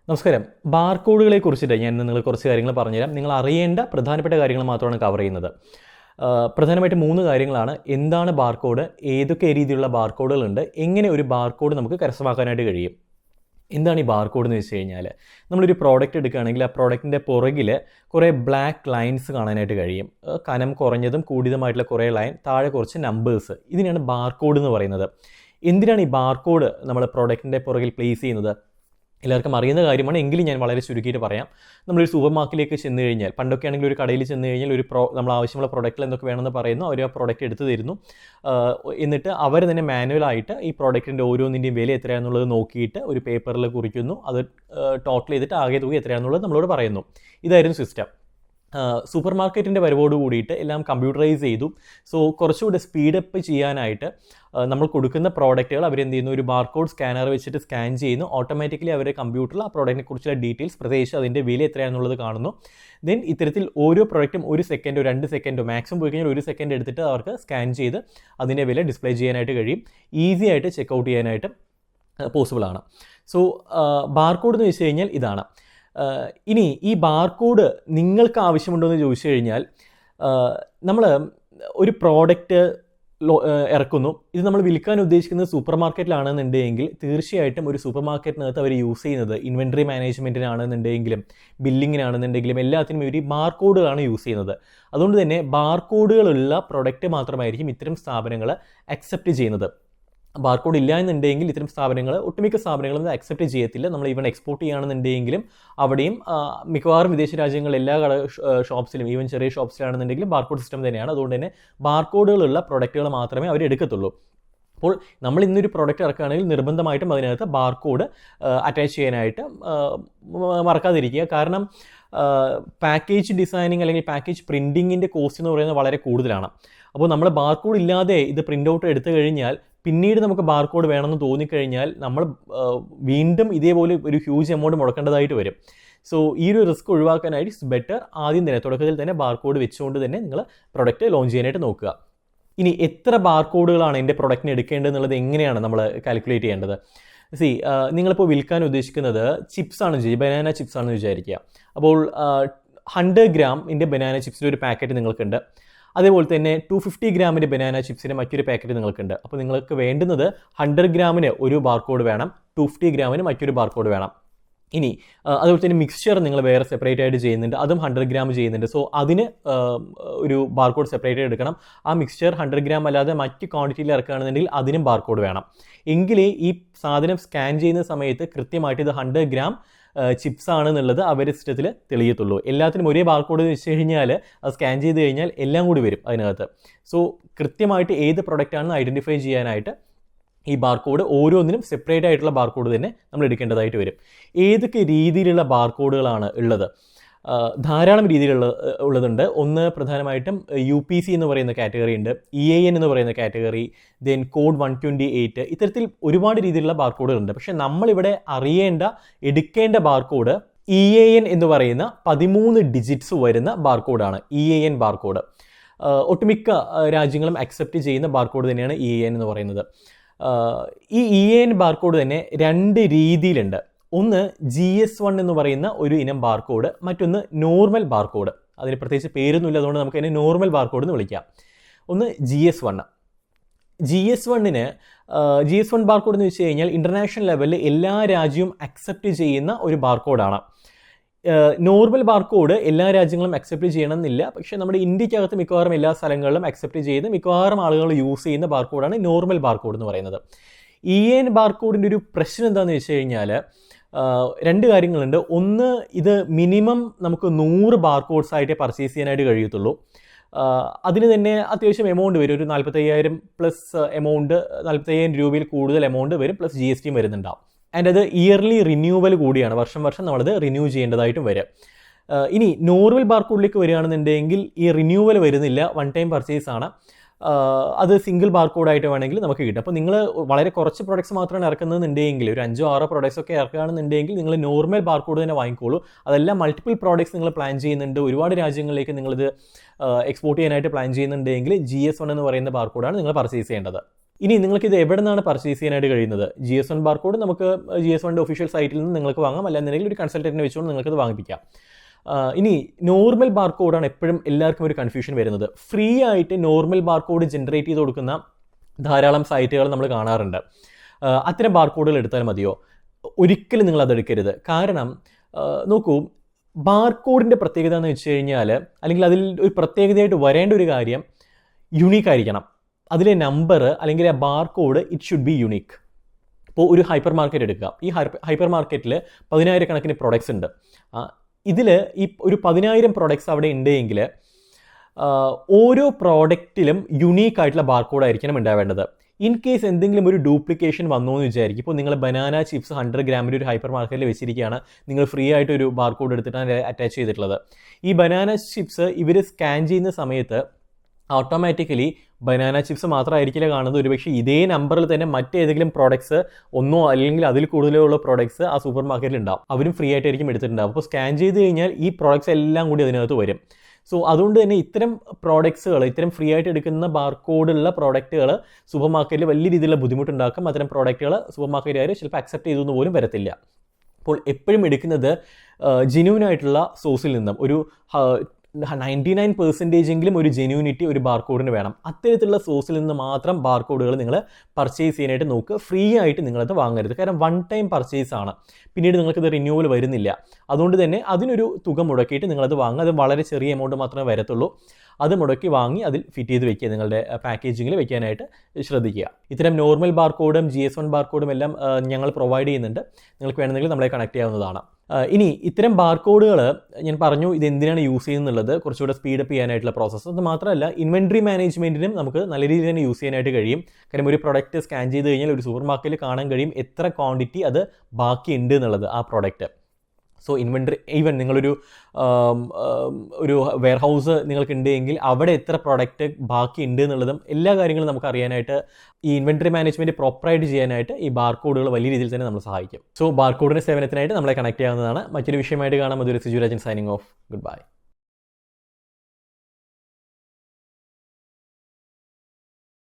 നമസ്കാരം. ബാർകോഡുകളെ കുറിച്ചിട്ട് ഞാൻ നിങ്ങൾ കുറച്ച് കാര്യങ്ങൾ പറഞ്ഞുതരാം. നിങ്ങൾ അറിയേണ്ട പ്രധാനപ്പെട്ട കാര്യങ്ങൾ മാത്രമാണ് കവർ ചെയ്യുന്നത്. പ്രധാനമായിട്ട് 3 കാര്യങ്ങളാണ്. എന്താണ് ബാർകോഡ്, ഏതൊക്കെ രീതിയിലുള്ള ബാർകോഡുകളുണ്ട്, എങ്ങനെ ഒരു ബാർകോഡ് നമുക്ക് കരസ്ഥമാക്കാനായിട്ട് കഴിയും. എന്താണ് ഈ ബാർകോഡ് എന്ന് വെച്ച് കഴിഞ്ഞാൽ, നമ്മളൊരു പ്രോഡക്റ്റ് എടുക്കുകയാണെങ്കിൽ ആ പ്രോഡക്റ്റിൻ്റെ പുറകിൽ കുറേ ബ്ലാക്ക് ലൈൻസ് കാണാനായിട്ട് കഴിയും. കനം കുറഞ്ഞതും കൂടിയതുമായിട്ടുള്ള കുറേ ലൈൻ, താഴെ കുറച്ച് നമ്പേഴ്സ്. ഇതിനാണ് ബാർകോഡ് എന്ന് പറയുന്നത്. എന്തിനാണ് ഈ ബാർകോഡ് നമ്മൾ പ്രോഡക്റ്റിൻ്റെ പുറകിൽ പ്ലേസ് ചെയ്യുന്നത്? എല്ലാവർക്കും അറിയുന്ന കാര്യമാണ്, എങ്കിലും ഞാൻ വളരെ ചുരുക്കിയിട്ട് പറയാം. നമ്മളൊരു സൂപ്പർ മാർക്കറ്റിലേക്ക് ചെന്ന് കഴിഞ്ഞാൽ, പണ്ടൊക്കെ ആണെങ്കിൽ ഒരു കടയിൽ ചെന്ന് കഴിഞ്ഞാൽ നമ്മൾ ആവശ്യമുള്ള പ്രോഡക്റ്റിൽ എന്തൊക്കെ വേണമെന്ന് പറയുന്നു, അവർ ആ പ്രോഡക്റ്റ് എടുത്ത് തരുന്നു. എന്നിട്ട് അവർ തന്നെ മാനുവലായിട്ട് ഈ പ്രോഡക്റ്റിൻ്റെ ഓരോന്നിൻ്റെയും വില എത്രയാണെന്നുള്ളത് നോക്കിയിട്ട് ഒരു പേപ്പറിൽ കുറിക്കുന്നു. അത് ടോട്ടൽ ചെയ്തിട്ട് ആകെ തുക എത്രയാണെന്നുള്ളത് നമ്മളോട് പറയുന്നു. ഇതായിരുന്നു സിസ്റ്റം. സൂപ്പർ മാർക്കറ്റിൻ്റെ വരവോട് കൂടിയിട്ട് എല്ലാം കമ്പ്യൂട്ടറൈസ് ചെയ്തു. സോ കുറച്ചുകൂടെ സ്പീഡപ്പ് ചെയ്യാനായിട്ട് നമ്മൾ കൊടുക്കുന്ന പ്രോഡക്റ്റുകൾ അവരെന്ത് ചെയ്യുന്നു, ഒരു ബാർകോഡ് സ്കാനർ വെച്ചിട്ട് സ്കാൻ ചെയ്യുന്നു. ഓട്ടോമാറ്റിക്കലി അവരുടെ കമ്പ്യൂട്ടറിൽ ആ പ്രോഡക്റ്റിനെ കുറിച്ചുള്ള ഡീറ്റെയിൽസ്, പ്രത്യേകിച്ച് അതിൻ്റെ വില എത്രയാണെന്നുള്ളത് കാണുന്നു. ദെൻ ഇത്തരത്തിൽ ഓരോ പ്രോഡക്റ്റും 1 സെക്കൻഡോ 2 സെക്കൻഡോ മാക്സിമം പോയി കഴിഞ്ഞാൽ 1 സെക്കൻഡ് എടുത്തിട്ട് അവർക്ക് സ്കാൻ ചെയ്ത് അതിൻ്റെ വില ഡിസ്പ്ലേ ചെയ്യാനായിട്ട് കഴിയും. ഈസി ആയിട്ട് ചെക്കൗട്ട് ചെയ്യാനായിട്ട് പോസിബിളാണ്. സോ ബാർകോഡ് എന്ന് വെച്ച് കഴിഞ്ഞാൽ ഇതാണ്. ഇനി ഈ ബാർകോഡ് നിങ്ങൾക്ക് ആവശ്യമുണ്ടോ എന്ന് ചോദിച്ചു കഴിഞ്ഞാൽ, നമ്മൾ ഒരു പ്രോഡക്റ്റ് ഇറക്കുന്നു. ഇത് നമ്മൾ വിൽക്കാൻ ഉദ്ദേശിക്കുന്നത് സൂപ്പർ മാർക്കറ്റിലാണെന്നുണ്ടെങ്കിൽ തീർച്ചയായിട്ടും ഒരു സൂപ്പർ മാർക്കറ്റിനകത്ത് അവർ യൂസ് ചെയ്യുന്നത് ഇൻവെൻട്രി മാനേജ്മെൻറ്റിനാണെന്നുണ്ടെങ്കിലും ബില്ലിങ്ങിനാണെന്നുണ്ടെങ്കിലും എല്ലാത്തിനും ഒരു ബാർകോഡുകളാണ് യൂസ് ചെയ്യുന്നത്. അതുകൊണ്ട് തന്നെ ബാർകോഡുകളുള്ള പ്രൊഡക്റ്റ് മാത്രമായിരിക്കും ഇത്തരം സ്ഥാപനങ്ങൾ അക്സെപ്റ്റ് ചെയ്യുന്നത്. ബാർകോഡ് ഇല്ല എന്നുണ്ടെങ്കിൽ ഇത്തരം സ്ഥാപനങ്ങൾ, ഒട്ടുമിക്ക സ്ഥാപനങ്ങളും അത് അക്സെപ്റ്റ് ചെയ്യത്തില്ല. നമ്മൾ ഈവൻ എക്സ്പോർട്ട് ചെയ്യുകയാണെന്നുണ്ടെങ്കിലും അവിടെയും മിക്കവാറും വിദേശ രാജ്യങ്ങളിൽ എല്ലാ ഷോപ്സിലും, ഈവൻ ചെറിയ ഷോപ്സിലാണെന്നുണ്ടെങ്കിലും ബാർകോഡ് സിസ്റ്റം തന്നെയാണ്. അതുകൊണ്ട് തന്നെ ബാർകോഡുകളുള്ള പ്രൊഡക്റ്റുകൾ മാത്രമേ അവർ എടുക്കത്തുള്ളൂ. അപ്പോൾ നമ്മൾ ഇന്നൊരു പ്രോഡക്റ്റ് ഇറക്കുകയാണെങ്കിൽ നിർബന്ധമായിട്ടും അതിനകത്ത് ബാർകോഡ് അറ്റാച്ച് ചെയ്യാനായിട്ട് മറക്കാതിരിക്കുക. കാരണം പാക്കേജ് ഡിസൈനിങ് അല്ലെങ്കിൽ പാക്കേജ് പ്രിൻറ്റിങ്ങിൻ്റെ കോസ്റ്റ് എന്ന് പറയുന്നത് വളരെ കൂടുതലാണ്. അപ്പോൾ നമ്മൾ ബാർകോഡ് ഇല്ലാതെ ഇത് പ്രിൻ്റ് ഔട്ട് എടുത്തു കഴിഞ്ഞാൽ പിന്നീട് നമുക്ക് ബാർകോഡ് വേണമെന്ന് തോന്നിക്കഴിഞ്ഞാൽ നമ്മൾ വീണ്ടും ഇതേപോലെ ഒരു ഹ്യൂജ് എമൗണ്ട് മുടക്കേണ്ടതായിട്ട് വരും. സോ ഈ ഒരു റിസ്ക് ഒഴിവാക്കാനായിട്ട് ഇറ്റ്സ് ബെറ്റർ ആദ്യം തന്നെ തുടക്കത്തിൽ തന്നെ ബാർകോഡ് വെച്ചുകൊണ്ട് തന്നെ നിങ്ങൾ പ്രൊഡക്റ്റ് ലോഞ്ച് ചെയ്യാനായിട്ട് നോക്കുക. ഇനി എത്ര ബാർകോഡുകളാണ് എൻ്റെ പ്രൊഡക്റ്റിന് എടുക്കേണ്ടതെന്നുള്ളത് എങ്ങനെയാണ് നമ്മൾ കാൽക്കുലേറ്റ് ചെയ്യേണ്ടത്? നിങ്ങളിപ്പോൾ വിൽക്കാൻ ഉദ്ദേശിക്കുന്നത് ചിപ്സ് ആണെന്ന് വിചാരിക്കുക, ബനാന ചിപ്സ് ആണെന്ന് വിചാരിക്കുക. അപ്പോൾ 100 ഗ്രാമിൻ്റെ ബനാന ചിപ്സിൻ്റെ ഒരു പാക്കറ്റ് നിങ്ങൾക്കുണ്ട്. അതേപോലെ തന്നെ 250 ഗ്രാമിൻ്റെ ബനാന ചിപ്സിൻ്റെ മറ്റൊരു പാക്കറ്റ് നിങ്ങൾക്കുണ്ട്. അപ്പോൾ നിങ്ങൾക്ക് വേണ്ടുന്നത് 100 ഗ്രാമിന് ഒരു ബാർകോഡ് വേണം, 250 ഗ്രാമിന് മറ്റൊരു ബാർകോഡ് വേണം. ഇനി അതുപോലെ തന്നെ മിക്സ്ചർ നിങ്ങൾ വേറെ സെപ്പറേറ്റ് ആയിട്ട് ചെയ്യുന്നുണ്ട്, അതും 100 ഗ്രാം ചെയ്യുന്നുണ്ട്. സോ അതിന് ഒരു ബാർകോഡ് സെപ്പറേറ്റ് ആയിട്ട് എടുക്കണം. ആ മിക്സ്ചർ 100 ഗ്രാം അല്ലാതെ മറ്റ് ക്വാണ്ടിറ്റിയിൽ ഇറക്കുകയാണെന്നുണ്ടെങ്കിൽ അതിനും ബാർകോഡ് വേണം. എങ്കിലേ ഈ സാധനം സ്കാൻ ചെയ്യുന്ന സമയത്ത് കൃത്യമായിട്ട് ഇത് 100 ഗ്രാം ചിപ്സ് ആണെന്നുള്ളത് അവരുടെ സിസ്റ്റത്തിൽ തെളിയത്തുള്ളൂ. എല്ലാത്തിനും ഒരേ ബാർകോഡ് വെച്ച് കഴിഞ്ഞാൽ അത് സ്കാൻ ചെയ്ത് കഴിഞ്ഞാൽ എല്ലാം കൂടി വരും അതിനകത്ത്. സോ കൃത്യമായിട്ട് ഏത് പ്രൊഡക്റ്റ് ആണെന്ന് ഐഡൻറ്റിഫൈ ചെയ്യാനായിട്ട് ഈ ബാർകോഡ് ഓരോന്നിനും സെപ്പറേറ്റ് ആയിട്ടുള്ള ബാർകോഡ് തന്നെ നമ്മൾ എടുക്കേണ്ടതായിട്ട് വരും. ഏതൊക്കെ രീതിയിലുള്ള ബാർകോഡുകളാണ് ഉള്ളത്? ധാരാളം ഉള്ളതുണ്ട്. ഒന്ന് പ്രധാനമായിട്ടും UPC എന്ന് പറയുന്ന കാറ്റഗറി ഉണ്ട്, EAN എന്ന് പറയുന്ന കാറ്റഗറി, ദെൻ കോഡ് 128, ഇത്തരത്തിൽ ഒരുപാട് രീതിയിലുള്ള ബാർകോഡുകളുണ്ട്. പക്ഷേ നമ്മളിവിടെ എടുക്കേണ്ട ബാർകോഡ് EAN എന്ന് പറയുന്ന 13 ഡിജിറ്റ്സ് വരുന്ന ബാർകോഡാണ്. EAN ബാർകോഡ് ഒട്ടുമിക്ക രാജ്യങ്ങളും അക്സെപ്റ്റ് ചെയ്യുന്ന ബാർകോഡ് തന്നെയാണ് EAN എന്ന് പറയുന്നത്. ഈ EAN ബാർകോഡ് തന്നെ 2 രീതിയിലുണ്ട്. ഒന്ന് GS1 എന്ന് പറയുന്ന ഒരു ഇനം ബാർകോഡ്, മറ്റൊന്ന് നോർമൽ ബാർകോഡ്. അതിന് പ്രത്യേകിച്ച് പേരൊന്നുമില്ല, അതുകൊണ്ട് നമുക്ക് അതിനെ നോർമൽ ബാർകോഡ് എന്ന് വിളിക്കാം. ഒന്ന് GS1. GS1 ബാർകോഡ് എന്ന് വെച്ച് കഴിഞ്ഞാൽ ഇൻ്റർനാഷണൽ ലെവലിൽ എല്ലാ രാജ്യവും അക്സെപ്റ്റ് ചെയ്യുന്ന ഒരു ബാർകോഡാണ്. നോർമൽ ബാർകോഡ് എല്ലാ രാജ്യങ്ങളും അക്സെപ്റ്റ് ചെയ്യണമെന്നില്ല, പക്ഷേ നമ്മുടെ ഇന്ത്യക്കകത്ത് മിക്കവാറും എല്ലാ സ്ഥലങ്ങളിലും അക്സെപ്റ്റ് ചെയ്ത് മിക്കവാറും ആളുകൾ യൂസ് ചെയ്യുന്ന ബാർകോഡാണ് നോർമൽ ബാർകോഡ് എന്ന് പറയുന്നത്. EAN ബാർകോഡിൻ്റെ ഒരു പ്രശ്നം എന്താണെന്ന് വെച്ച് കഴിഞ്ഞാൽ 2 കാര്യങ്ങളുണ്ട്. ഒന്ന്, ഇത് മിനിമം നമുക്ക് 100 ബാർകോഡ്സ് ആയിട്ടേ പർച്ചേസ് ചെയ്യാനായിട്ട് കഴിയത്തുള്ളൂ. അതിന് തന്നെ അത്യാവശ്യം എമൗണ്ട് വരും. ഒരു 45,000 പ്ലസ് എമൗണ്ട്, 45,000 രൂപയിൽ കൂടുതൽ എമൗണ്ട് വരും, പ്ലസ് GST വരുന്നുണ്ടാവും. ആൻഡ് അത് ഇയർലി റിന്യൂവൽ കൂടിയാണ്, വർഷം നമ്മളത് റിന്യൂ ചെയ്യേണ്ടതായിട്ടും വരും. ഇനി നോർമൽ ബാർകോഡിലേക്ക് വരികയാണെന്നുണ്ടെങ്കിൽ ഈ റിന്യൂവൽ വരുന്നില്ല, 1 ടൈം പർച്ചേസ് ആണ്. അത് സിംഗിൾ ബാർകോഡായിട്ട് വേണമെങ്കിൽ നമുക്ക് കിട്ടും. അപ്പോൾ നിങ്ങൾ വളരെ കുറച്ച് പ്രൊഡക്ട്സ് മാത്രമാണ് ഇറക്കുന്നതെന്നുണ്ടെങ്കിൽ, ഒരു 5-6 പ്രൊഡക്ട്സ് ഒക്കെ ഇറക്കുകയാണെന്നുണ്ടെങ്കിൽ നിങ്ങൾ നോർമൽ ബാർകോഡ് തന്നെ വാങ്ങിക്കോളൂ. അതെല്ലാം മൾട്ടിപ്പിൾ പ്രോഡക്ട്സ് നിങ്ങൾ പ്ലാൻ ചെയ്യുന്നുണ്ട്, ഒരുപാട് രാജ്യങ്ങളിലേക്ക് നിങ്ങളിത് എക്സ്പോർട്ട് ചെയ്യാനായിട്ട് പ്ലാൻ ചെയ്യുന്നുണ്ടെങ്കിൽ GS1 എന്ന് പറയുന്ന ബാർകോഡാണ് നിങ്ങൾ പർച്ചേസ് ചെയ്യേണ്ടത്. ഇനി നിങ്ങൾക്ക് ഇത് എവിടെ നിന്നാണ് പർച്ചേസ് ചെയ്യാനായിട്ട് കഴിയുന്നത്? GS1 ബാർകോഡ് നമുക്ക് GS1ൻ്റെ ഒഫീഷ്യൽ സൈറ്റിൽ നിന്ന് നിങ്ങൾക്ക് വാങ്ങാം, അല്ലാന്നുണ്ടെങ്കിൽ ഒരു കൺസൾട്ടൻറ്റിനെ വെച്ചുകൊണ്ട് നിങ്ങൾക്കത് വാങ്ങിപ്പിക്കാം. ഇനി നോർമൽ ബാർകോഡാണ് എപ്പോഴും എല്ലാവർക്കും ഒരു കൺഫ്യൂഷൻ വരുന്നത്. ഫ്രീ ആയിട്ട് നോർമൽ ബാർകോഡ് ജനറേറ്റ് ചെയ്ത് കൊടുക്കുന്ന ധാരാളം സൈറ്റുകൾ നമ്മൾ കാണാറുണ്ട്. അത്തരം ബാർകോഡുകൾ എടുത്താൽ മതിയോ? ഒരിക്കലും നിങ്ങൾ അതെടുക്കരുത്. കാരണം നോക്കൂ, ബാർകോഡിൻ്റെ പ്രത്യേകത എന്ന് വെച്ച് കഴിഞ്ഞാൽ, അല്ലെങ്കിൽ അതിൽ ഒരു പ്രത്യേകതയായിട്ട് വരേണ്ട ഒരു കാര്യം യുണീക്ക് ആയിരിക്കണം. അതിലെ നമ്പർ അല്ലെങ്കിൽ ആ barcode it should be unique. ഇപ്പോൾ ഒരു ഹൈപ്പർ മാർക്കറ്റ് എടുക്കുക. ഈ ഹൈപ്പർ മാർക്കറ്റിൽ 10,000 കണക്കിന് പ്രൊഡക്ട്സ് ഉണ്ട്. ഇതിൽ ഈ ഒരു 10,000 പ്രൊഡക്ട്സ് അവിടെ ഉണ്ടെങ്കിൽ ഓരോ പ്രോഡക്റ്റിലും യുണീക്ക് ആയിട്ടുള്ള ബാർകോഡ് ആയിരിക്കണം ഉണ്ടാവേണ്ടത്. ഇൻ കേസ് എന്തെങ്കിലും ഒരു ഡ്യൂപ്ലിക്കേഷൻ വന്നു എന്ന് വിചാരിക്കും. ഇപ്പോൾ നിങ്ങൾ ബനാന ചിപ്സ് 100 ഗ്രാമിൻ്റെ ഒരു ഹൈപ്പർ മാർക്കറ്റിൽ വെച്ചിരിക്കുകയാണ്, നിങ്ങൾ ഫ്രീ ആയിട്ട് ഒരു ബാർകോഡ് എടുത്തിട്ടാണ് അറ്റാച്ച് ചെയ്തിട്ടുള്ളത്. ഈ ബനാന ചിപ്സ് ഇവർ സ്കാൻ ചെയ്യുന്ന സമയത്ത് ഓട്ടോമാറ്റിക്കലി ബനാന ചിപ്സ് മാത്രമായിരിക്കില്ല കാണുന്നത്. ഒരുപക്ഷെ ഇതേ നമ്പറിൽ തന്നെ മറ്റേതെങ്കിലും പ്രോഡക്ട്സ് ഒന്നോ അല്ലെങ്കിൽ അതിൽ കൂടുതലോ ഉള്ള പ്രോഡക്ട്സ് ആ സൂപ്പർ മാർക്കറ്റിൽ ഉണ്ടാവും. അവരും ഫ്രീ ആയിട്ടായിരിക്കും എടുത്തിട്ടുണ്ടാവും. അപ്പോൾ സ്കാൻ ചെയ്ത് കഴിഞ്ഞാൽ ഈ പ്രോഡക്ട്സ് എല്ലാം കൂടി അതിനകത്ത് വരും. സോ അതുകൊണ്ട് തന്നെ ഇത്തരം പ്രോഡക്ട്സുകൾ, ഇത്തരം ഫ്രീ ആയിട്ട് എടുക്കുന്ന ബാർകോഡുള്ള പ്രോഡക്റ്റുകൾ സൂപ്പർ മാർക്കറ്റിൽ വലിയ രീതിയിലുള്ള ബുദ്ധിമുട്ടുണ്ടാക്കും. അത്തരം പ്രോഡക്റ്റുകൾ സൂപ്പർ മാർക്കറ്റുകാർ ചിലപ്പോൾ അക്സെപ്റ്റ് ചെയ്തെന്ന് പോലും വരത്തില്ല. അപ്പോൾ എപ്പോഴും എടുക്കുന്നത് ജെന്യൂൻ ആയിട്ടുള്ള സോഴ്സിൽ നിന്നും ഒരു 99% ഒരു ജെന്യൂനിറ്റി ഒരു ബാർകോഡിന് വേണം. അത്തരത്തിലുള്ള സോഴ്സിൽ നിന്ന് മാത്രം ബാർകോഡുകൾ നിങ്ങൾ പർച്ചേസ് ചെയ്യാനായിട്ട് നോക്കുക. ഫ്രീ ആയിട്ട് നിങ്ങളത് വാങ്ങരുത്. കാരണം വൺ ടൈം പർച്ചേസ് ആണ്, പിന്നീട് നിങ്ങൾക്കത് റിന്യൂവൽ വരുന്നില്ല. അതുകൊണ്ട് തന്നെ അതിനൊരു തുക മുടക്കിയിട്ട് നിങ്ങളത് വാങ്ങുക. അത് വളരെ ചെറിയ എമൗണ്ട് മാത്രമേ വരത്തുള്ളൂ. അത് മുടക്കി വാങ്ങി അതിൽ ഫിറ്റ് ചെയ്ത് വെക്കുക, നിങ്ങളുടെ പാക്കേജിങ്ങിൽ വെക്കാനായിട്ട് ശ്രദ്ധിക്കുക. ഇത്തരം നോർമൽ ബാർകോഡും GS1 ബാർകോഡും എല്ലാം ഞങ്ങൾ പ്രൊവൈഡ് ചെയ്യുന്നുണ്ട്. നിങ്ങൾക്ക് വേണമെങ്കിൽ നമ്മളെ കണക്ട് ചെയ്യാവുന്നതാണ്. ഇനി ഇത്തരം ബാർകോഡുകൾ ഞാൻ പറഞ്ഞു ഇത് എന്തിനാണ് യൂസ് ചെയ്യുന്നുള്ളത്, കുറച്ചുകൂടെ സ്പീഡപ്പ് ചെയ്യാനായിട്ടുള്ള പ്രോസസ്സ്. അത് മാത്രമല്ല ഇൻവെൻട്രി മാനേജ്മെൻറ്റിനും നമുക്ക് നല്ല രീതിയിൽ തന്നെ യൂസ് ചെയ്യാനായിട്ട് കഴിയും. കാരണം ഒരു പ്രൊഡക്റ്റ് സ്കാൻ ചെയ്ത് കഴിഞ്ഞാൽ ഒരു സൂപ്പർ മാർക്കറ്റിൽ കാണാൻ കഴിയും എത്ര ക്വാണ്ടിറ്റി അത് ബാക്കിയുണ്ട് എന്നുള്ളത് ആ പ്രോഡക്റ്റ്. സോ ഇൻവെൻട്രി, ഈവൻ നിങ്ങളൊരു ഒരു വെയർ ഹൗസ് നിങ്ങൾക്കുണ്ട് എങ്കിൽ അവിടെ എത്ര പ്രോഡക്റ്റ് ബാക്കി ഉണ്ട് എന്നുള്ളതും എല്ലാ കാര്യങ്ങളും നമുക്ക് അറിയാനായിട്ട് ഈ ഇൻവെൻട്രി മാനേജ്മെൻറ്റ് പ്രോപ്പറായിട്ട് ചെയ്യാനായിട്ട് ഈ ബാർകോഡുകൾ വലിയ രീതിയിൽ തന്നെ നമ്മൾ സഹായിക്കും. സോ ബാർകോഡിൻ്റെ സേവനത്തിനായിട്ട് നമ്മളെ കണക്ട് ചെയ്യാവുന്നതാണ്. മറ്റൊരു വിഷയമായിട്ട് കാണാം. അതൊരു Siju Rajan signing off. Good bye.